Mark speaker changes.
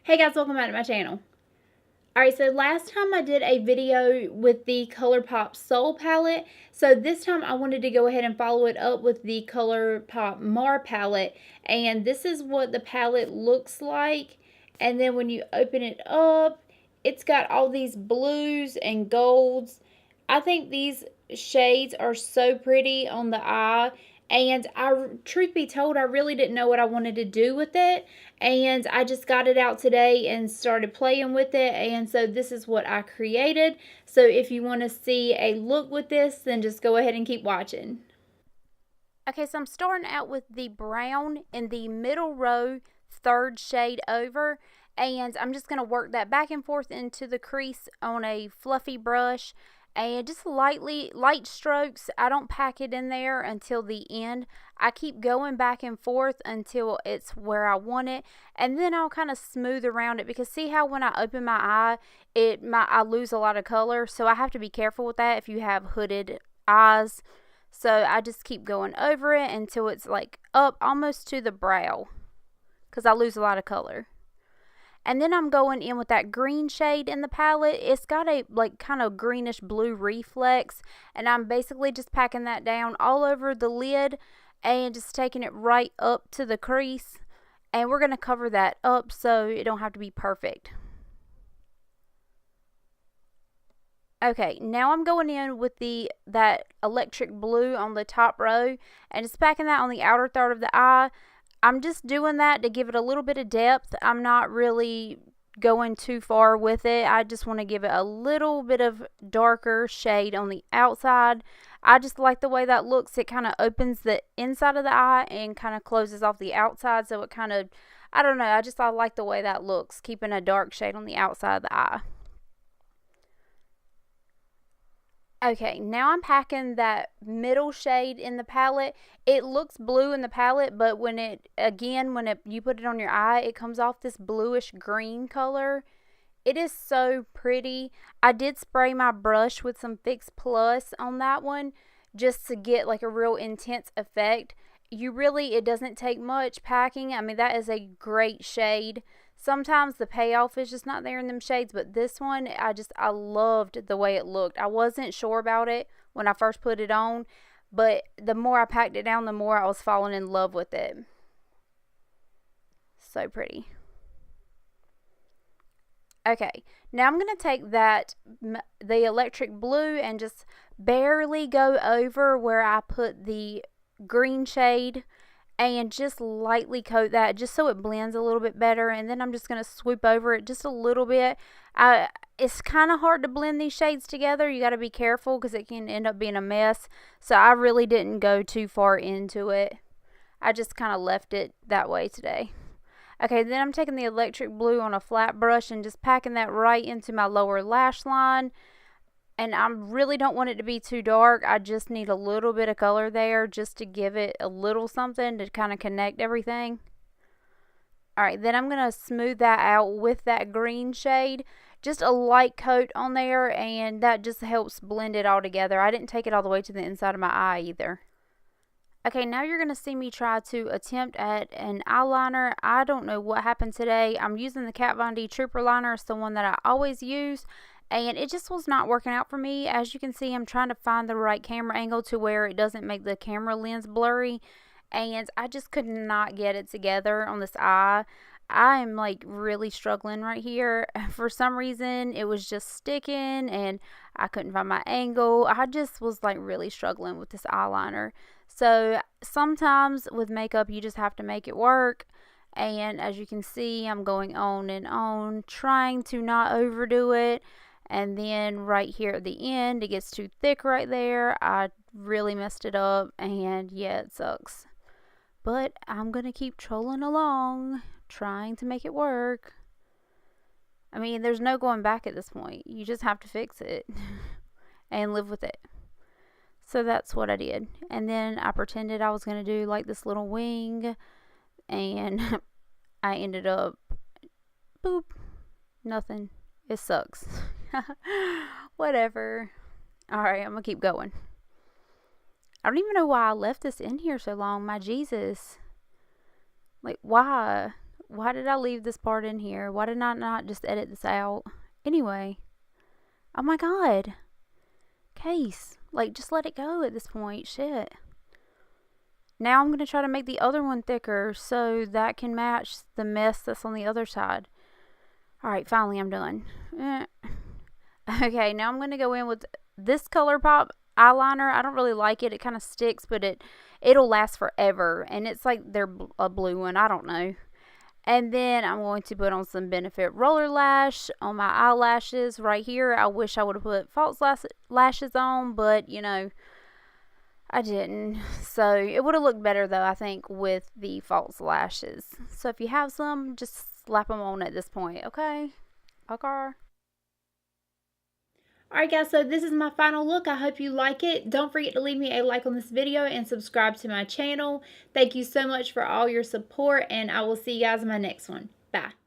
Speaker 1: Hey guys, welcome back to my channel. Alright, so last time I did a video with the Colourpop Soul palette. So this time I wanted to go ahead and follow it up with the Colourpop Mar palette. And this is what the palette looks like. And then when you open it up, it's got all these blues and golds. I think these shades are so pretty on the eye. And truth be told, I really didn't know what I wanted to do with it. And I just got it out today and started playing with it. And so this is what I created. So if you want to see a look with this, then just go ahead and keep watching. Okay, so I'm starting out with the brown in the middle row, third shade over. And I'm just going to work that back and forth into the crease on a fluffy brush. And just light strokes. I don't pack it in there until the end. I keep going back and forth until it's where I want it, and then I'll kind of smooth around it, because see how when I open my eye, I lose a lot of color, so I have to be careful with that if you have hooded eyes. So I just keep going over it until it's like up almost to the brow, because I lose a lot of color. And then I'm going in with that green shade in the palette. It's got a like kind of greenish blue reflex. And I'm basically just packing that down all over the lid and just taking it right up to the crease. And we're going to cover that up so it don't have to be perfect. Okay, now I'm going in with that electric blue on the top row and just packing that on the outer third of the eye. I'm just doing that to give it a little bit of depth. I'm not really going too far with it. I just want to give it a little bit of darker shade on the outside. I just like the way that looks. It kind of opens the inside of the eye and kind of closes off the outside. So it kind of, I don't know, I like the way that looks, keeping a dark shade on the outside of the eye. Okay, now I'm packing that middle shade in the palette. It looks blue in the palette, but when you put it on your eye, it comes off this bluish green color. It is so pretty. I did spray my brush with some Fix Plus on that one just to get like a real intense effect. It doesn't take much packing. I mean, that is a great shade. Sometimes the payoff is just not there in them shades, but this one, I loved the way it looked. I wasn't sure about it when I first put it on, but the more I packed it down, the more I was falling in love with it. So pretty. Okay, now I'm going to take the electric blue and just barely go over where I put the green shade and just lightly coat that just so it blends a little bit better. And then I'm just going to swoop over it just a little bit. It's kind of hard to blend these shades together. You got to be careful because it can end up being a mess. So I really didn't go too far into it. I just kind of left it that way today. Okay, then I'm taking the electric blue on a flat brush and just packing that right into my lower lash line. And I really don't want it to be too dark. I just need a little bit of color there just to give it a little something to kind of connect everything. Alright, then I'm going to smooth that out with that green shade. Just a light coat on there, and that just helps blend it all together. I didn't take it all the way to the inside of my eye either. Okay, now you're going to see me try to attempt at an eyeliner. I don't know what happened today. I'm using the Kat Von D Trooper liner. It's the one that I always use. And it just was not working out for me. As you can see, I'm trying to find the right camera angle to where it doesn't make the camera lens blurry. And I just could not get it together on this eye. I am like really struggling right here. For some reason, it was just sticking and I couldn't find my angle. I just was like really struggling with this eyeliner. So sometimes with makeup, you just have to make it work. And as you can see, I'm going on and on, trying to not overdo it. And then right here at the end, it gets too thick right there. I really messed it up, and yeah, it sucks. But I'm going to keep trolling along, trying to make it work. I mean, there's no going back at this point. You just have to fix it and live with it. So that's what I did. And then I pretended I was going to do like this little wing, and I ended up, boop, nothing. It sucks. Whatever. Alright, I'm gonna keep going. I don't even know why I left this in here so long. My Jesus. Like, why? Why did I leave this part in here? Why did I not just edit this out? Anyway. Oh my god. Case. Like, just let it go at this point. Shit. Now I'm going to try to make the other one thicker so that can match the mess that's on the other side. Alright, finally I'm done. Okay, now I'm going to go in with this Colourpop eyeliner. I don't really like it. It kind of sticks, but it'll last forever. And it's like they're a blue one. I don't know. And then I'm going to put on some Benefit Roller Lash on my eyelashes right here. I wish I would have put false lashes on, but, you know, I didn't. So it would have looked better, though, I think, with the false lashes. So if you have some, just slap them on at this point, okay? Okay. Alright guys, so this is my final look. I hope you like it. Don't forget to leave me a like on this video and subscribe to my channel. Thank you so much for all your support, and I will see you guys in my next one. Bye.